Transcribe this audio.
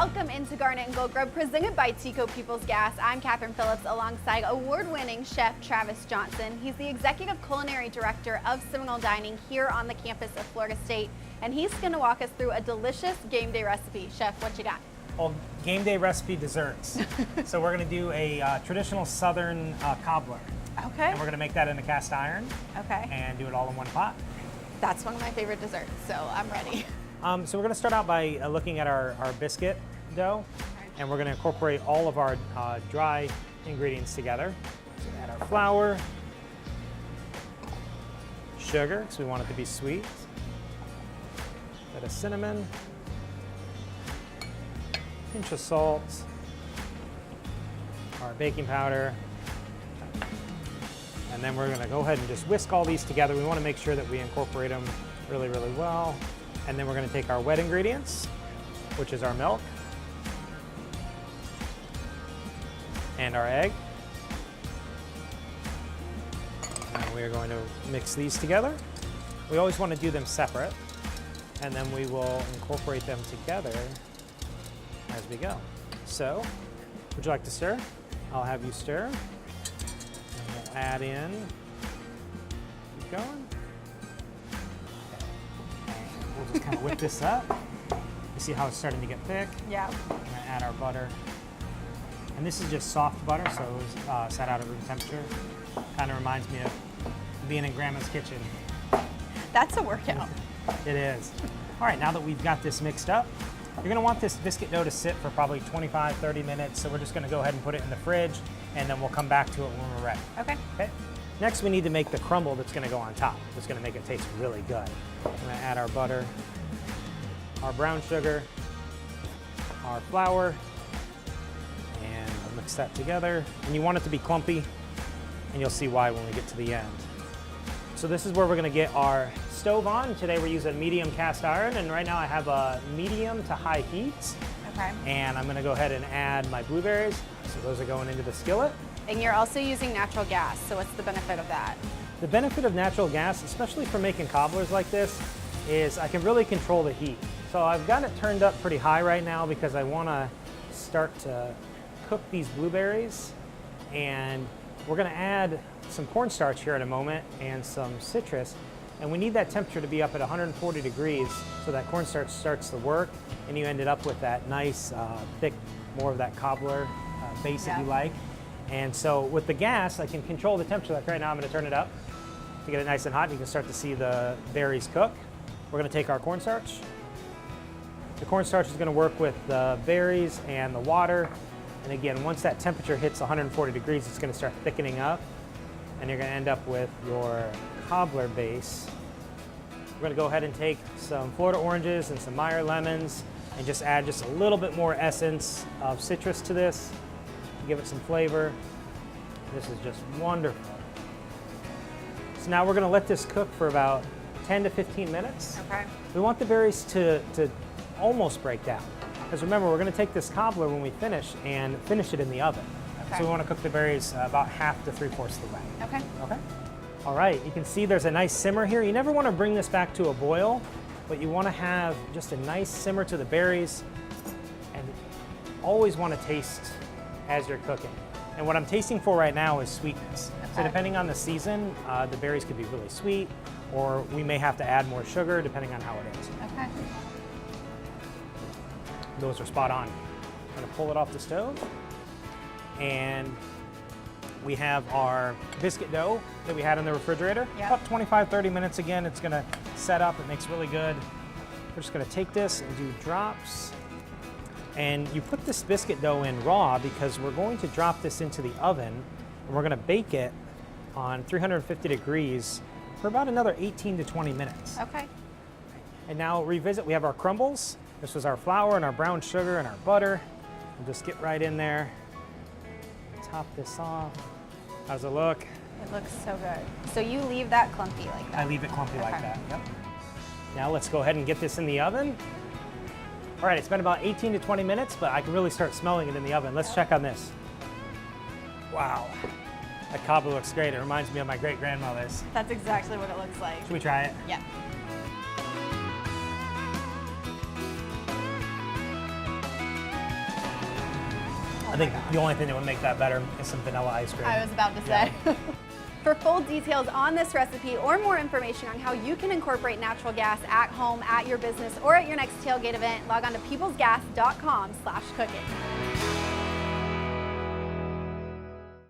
Welcome into Garnet and Grub, presented by Tico People's Gas. I'm Catherine Phillips alongside award-winning chef Travis Johnson. He's the Executive Culinary Director of Seminole Dining here on the campus of Florida State, and he's going to walk us through a delicious game day recipe. Chef, what you got? Well, game day recipe desserts. So we're going to do a traditional Southern cobbler. Okay. And we're going to make that in a cast iron. Okay. And do it all in one pot. That's one of my favorite desserts, so I'm ready. So we're going to start out by looking at our biscuit dough, and we're going to incorporate all of our dry ingredients together. So add our flour, sugar, because we want it to be sweet, a bit of cinnamon, pinch of salt, our baking powder, and then we're going to go ahead and just whisk all these together. We want to make sure that we incorporate them really, really well. And then we're going to take our wet ingredients, which is our milk and our egg. And we are going to mix these together. We always want to do them separate, and then we will incorporate them together as we go. So, would you like to stir? I'll have you stir. And we'll add in, keep going. We'll just kind of whip this up. You see how it's starting to get thick? Yeah. We're going to add our butter. And this is just soft butter, so it was set out at room temperature. Kind of reminds me of being in Grandma's kitchen. That's a workout. It is. All right, now that we've got this mixed up, you're going to want this biscuit dough to sit for probably 25, 30 minutes. So we're just going to go ahead and put it in the fridge, and then we'll come back to it when we're ready. Okay. Okay. Next, we need to make the crumble that's going to go on top. It's going to make it taste really good. We're going to add our butter, our brown sugar, our flour, and we'll mix that together. And you want it to be clumpy, and you'll see why when we get to the end. So this is where we're going to get our stove on. Today we're using medium cast iron, and right now I have a medium to high heat. Okay. And I'm going to go ahead and add my blueberries. So those are going into the skillet. And you're also using natural gas, so what's the benefit of that? The benefit of natural gas, especially for making cobblers like this, is I can really control the heat. So I've got it turned up pretty high right now because I want to start to cook these blueberries. And we're going to add some cornstarch here in a moment and some citrus. And we need that temperature to be up at 140 degrees so that cornstarch starts to work and you ended up with that nice, thick, more of that cobbler base that you like. And so with the gas, I can control the temperature. Like right now, I'm going to turn it up to get it nice and hot. And you can start to see the berries cook. We're going to take our cornstarch. The cornstarch is going to work with the berries and the water. And again, once that temperature hits 140 degrees, it's going to start thickening up. And you're going to end up with your cobbler base. We're going to go ahead and take some Florida oranges and some Meyer lemons and just add just a little bit more essence of citrus to this. Give it some flavor. This is just wonderful. So now we're going to let this cook for about 10 to 15 minutes. Okay. We want the berries to almost break down. Because remember, we're going to take this cobbler when we finish and finish it in the oven. Okay. So we want to cook the berries about half to 3/4 of the way. Okay. Okay. All right, you can see there's a nice simmer here. You never want to bring this back to a boil, but you want to have just a nice simmer to the berries and always want to taste as you're cooking. And what I'm tasting for right now is sweetness. Okay. So depending on the season, the berries could be really sweet, or we may have to add more sugar depending on how it is. Okay. Those are spot on. I'm gonna pull it off the stove. And we have our biscuit dough that we had in the refrigerator. Yep. About 25, 30 minutes again. It's gonna set up, it makes really good. We're just gonna take this and do drops. And you put this biscuit dough in raw because we're going to drop this into the oven and we're going to bake it on 350 degrees for about another 18 to 20 minutes. Okay. And now revisit, we have our crumbles. This was our flour and our brown sugar and our butter. We'll just get right in there, top this off. How's it look? It looks so good. So you leave that clumpy like that? I leave it clumpy like Okay. that, yep. Now let's go ahead and get this in the oven. All right, it's been about 18 to 20 minutes, but I can really start smelling it in the oven. Let's check on this. Wow, that cobbler looks great. It reminds me of my great-grandmother's. That's exactly what it looks like. Should we try it? Yeah. think the only thing that would make that better is some vanilla ice cream. I was about to say. For full details on this recipe or more information on how you can incorporate natural gas at home, at your business, or at your next tailgate event, log on to peoplesgas.com/cooking.